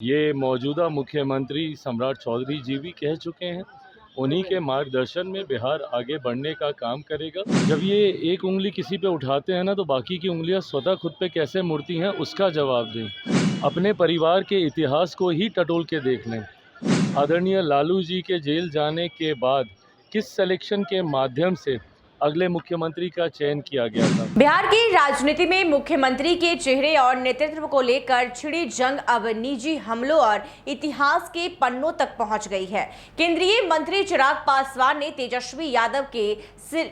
ये मौजूदा मुख्यमंत्री सम्राट चौधरी जी भी कह चुके हैं। उन्हीं के मार्गदर्शन में बिहार आगे बढ़ने का काम करेगा। जब ये एक उंगली किसी पे उठाते हैं ना, तो बाकी की उंगलियां स्वतः खुद पे कैसे मुड़ती हैं उसका जवाब दें। अपने परिवार के इतिहास को ही टटोल के देख लें। आदरणीय लालू जी के जेल जाने के बाद किस सिलेक्शन के माध्यम से अगले मुख्यमंत्री का चयन किया गया था। बिहार की राजनीति में मुख्यमंत्री के चेहरे और नेतृत्व को लेकर छिड़ी जंग अब निजी हमलों और इतिहास के पन्नों तक पहुंच गई है। केंद्रीय मंत्री चिराग पासवान ने तेजस्वी यादव के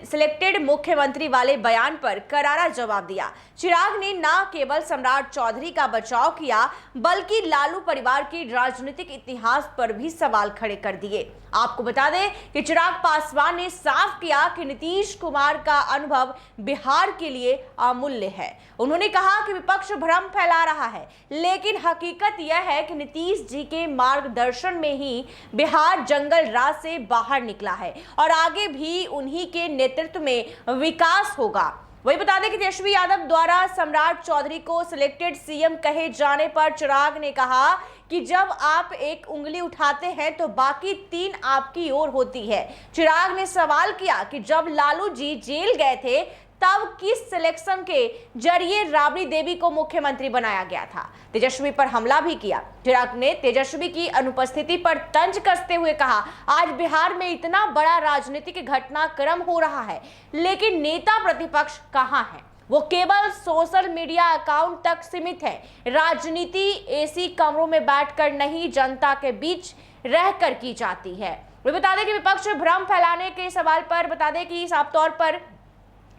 सिलेक्टेड मुख्यमंत्री वाले बयान पर करारा जवाब दिया। चिराग ने न केवल सम्राट चौधरी का बचाव किया, बल्कि लालू परिवार के राजनीतिक इतिहास पर भी सवाल खड़े कर दिए। आपको बता दें कि चिराग पासवान ने साफ किया कि नीतीश कुमार का अनुभव बिहार के लिए अमूल्य है। उन्होंने कहा कि विपक्ष भ्रम फैला रहा है, लेकिन हकीकत यह है कि नीतीश जी के मार्गदर्शन में ही बिहार जंगल राज से बाहर निकला है और आगे भी उन्हीं के नेतृत्व में विकास होगा। वही बता दें कि तेजस्वी यादव द्वारा सम्राट चौधरी को सिलेक्टेड सीएम कहे जाने पर चिराग ने कहा कि जब आप एक उंगली उठाते हैं तो बाकी तीन आपकी ओर होती है। चिराग ने सवाल किया कि जब लालू जी जेल गए थे तब किस सिलेक्शन के जरिए राबड़ी देवी को मुख्यमंत्री बनाया गया था। तेजस्वी पर हमला भी किया। चिराग ने तेजस्वी की अनुपस्थिति पर तंज कसते हुए कहा, आज बिहार में इतना बड़ा राजनीतिक घटनाक्रम हो रहा है, लेकिन नेता प्रतिपक्ष कहां है? वो केवल सोशल मीडिया अकाउंट तक सीमित है। राजनीति एसी कमरों में बैठकर नहीं, जनता के बीच रहकर की जाती है। वे बता दें कि विपक्ष भ्रम फैलाने के सवाल पर बता दें कि साफ तौर पर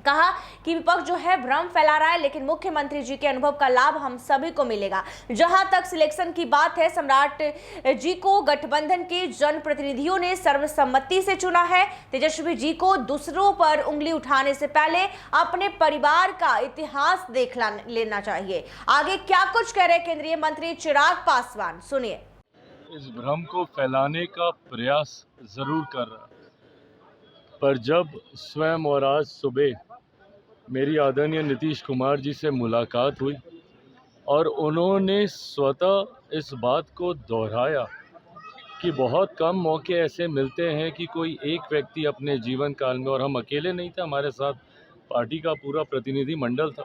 कहा कि विपक्ष जो है भ्रम फैला रहा है, लेकिन मुख्यमंत्री जी के अनुभव का लाभ हम सभी को मिलेगा। जहां तक सिलेक्शन की बात है, सम्राट जी को गठबंधन के जनप्रतिनिधियों ने सर्वसम्मति से चुना है। तेजस्वी जी को दूसरों पर उंगली उठाने से पहले अपने परिवार का इतिहास देख लेना चाहिए। आगे क्या कुछ कह रहे केंद्रीय मंत्री चिराग पासवान, सुनिए। इस भ्रम को फैलाने का प्रयास जरूर कर रहा है, पर जब स्वयं और आज सुबह मेरी आदरणीय नीतीश कुमार जी से मुलाकात हुई और उन्होंने स्वतः इस बात को दोहराया कि बहुत कम मौके ऐसे मिलते हैं कि कोई एक व्यक्ति अपने जीवन काल में, और हम अकेले नहीं थे, हमारे साथ पार्टी का पूरा प्रतिनिधि मंडल था,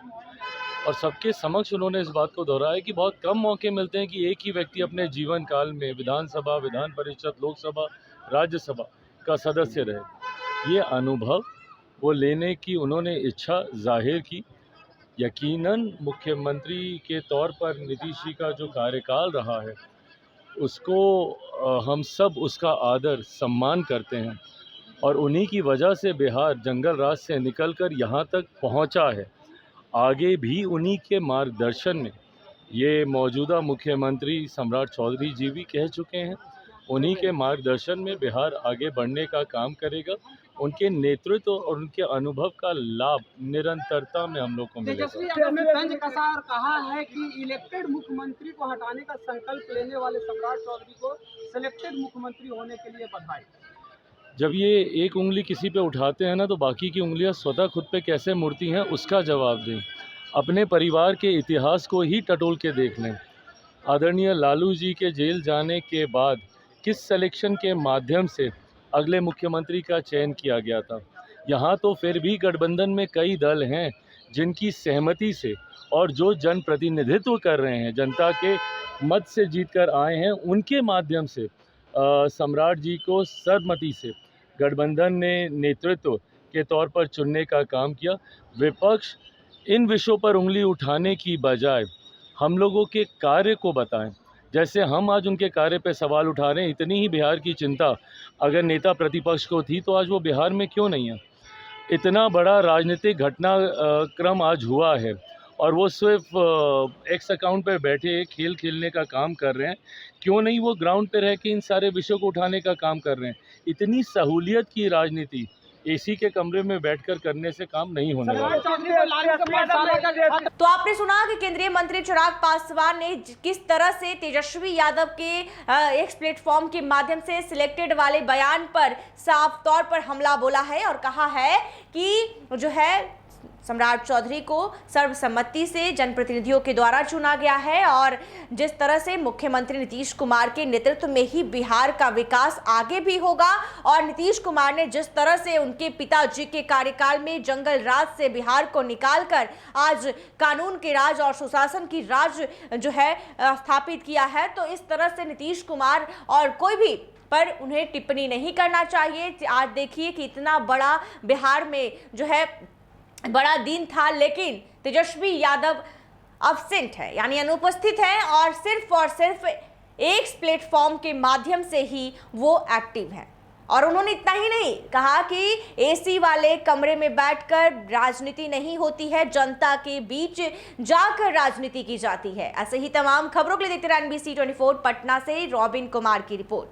और सबके समक्ष उन्होंने इस बात को दोहराया कि बहुत कम मौके मिलते हैं कि एक ही व्यक्ति अपने जीवन काल में विधानसभा, विधान परिषद, लोकसभा, राज्यसभा का सदस्य रहे। ये अनुभव वो लेने की उन्होंने इच्छा जाहिर की। यकीनन मुख्यमंत्री के तौर पर नीतीश जी का जो कार्यकाल रहा है उसको हम सब उसका आदर सम्मान करते हैं, और उन्हीं की वजह से बिहार जंगल राज से निकलकर यहाँ तक पहुँचा है। आगे भी उन्हीं के मार्गदर्शन में ये मौजूदा मुख्यमंत्री सम्राट चौधरी जी भी कह चुके हैं। उन्हीं के मार्गदर्शन में बिहार आगे बढ़ने का काम करेगा। उनके नेतृत्व और उनके अनुभव का लाभ निरंतरता में हम लोग को मिलेगा। तेजस्वी यादव ने तंज कसा और कहा है कि इलेक्टेड मुख्यमंत्री को हटाने का संकल्प लेने वाले सम्राट चौधरी को सिलेक्टेड मुख्यमंत्री होने के लिए बधाई। जब ये एक उंगली किसी पे उठाते हैं ना, तो बाकी की उंगलियां स्वतः खुद पे कैसे मुड़ती हैं उसका जवाब दें। अपने परिवार के इतिहास को ही टटोल के देख लें। आदरणीय लालू जी के जेल जाने के बाद किस सिलेक्शन के माध्यम से अगले मुख्यमंत्री का चयन किया गया था। यहाँ तो फिर भी गठबंधन में कई दल हैं जिनकी सहमति से और जो जनप्रतिनिधित्व कर रहे हैं, जनता के मत से जीतकर आए हैं, उनके माध्यम से सम्राट जी को सर्वसम्मति से गठबंधन ने नेतृत्व के तौर पर चुनने का काम किया। विपक्ष इन विषयों पर उंगली उठाने की बजाय हम लोगों के कार्य को बताएं। जैसे हम आज उनके कार्य पे सवाल उठा रहे हैं, इतनी ही बिहार की चिंता अगर नेता प्रतिपक्ष को थी तो आज वो बिहार में क्यों नहीं है। इतना बड़ा राजनीतिक घटनाक्रम आज हुआ है और वो सिर्फ एक्स अकाउंट पर बैठे खेल खेलने का काम कर रहे हैं। क्यों नहीं वो ग्राउंड पे रह के इन सारे विषयों को उठाने का काम कर रहे हैं। इतनी सहूलियत की राजनीति एसी के कमरे में बैठकर करने से काम नहीं होने वाला। तो आपने सुना कि केंद्रीय मंत्री चिराग पासवान ने किस तरह से तेजस्वी यादव के एक प्लेटफॉर्म के माध्यम से सिलेक्टेड वाले बयान पर साफ तौर पर हमला बोला है और कहा है कि जो है सम्राट चौधरी को सर्वसम्मति से जनप्रतिनिधियों के द्वारा चुना गया है और जिस तरह से मुख्यमंत्री नीतीश कुमार के नेतृत्व में ही बिहार का विकास आगे भी होगा और नीतीश कुमार ने जिस तरह से उनके पिताजी के कार्यकाल में जंगल राज से बिहार को निकालकर आज कानून के राज और सुशासन की राज जो है स्थापित किया है, तो इस तरह से नीतीश कुमार और कोई भी पर उन्हें टिप्पणी नहीं करना चाहिए। आज देखिए कि इतना बड़ा बिहार में जो है बड़ा दिन था, लेकिन तेजस्वी यादव एब्सेंट है यानी अनुपस्थित है और सिर्फ एक प्लेटफॉर्म के माध्यम से ही वो एक्टिव है। और उन्होंने इतना ही नहीं कहा कि एसी वाले कमरे में बैठकर राजनीति नहीं होती है, जनता के बीच जाकर राजनीति की जाती है। ऐसे ही तमाम खबरों के लिए देखते रहिए NBC 24 पटना से रॉबिन कुमार की रिपोर्ट।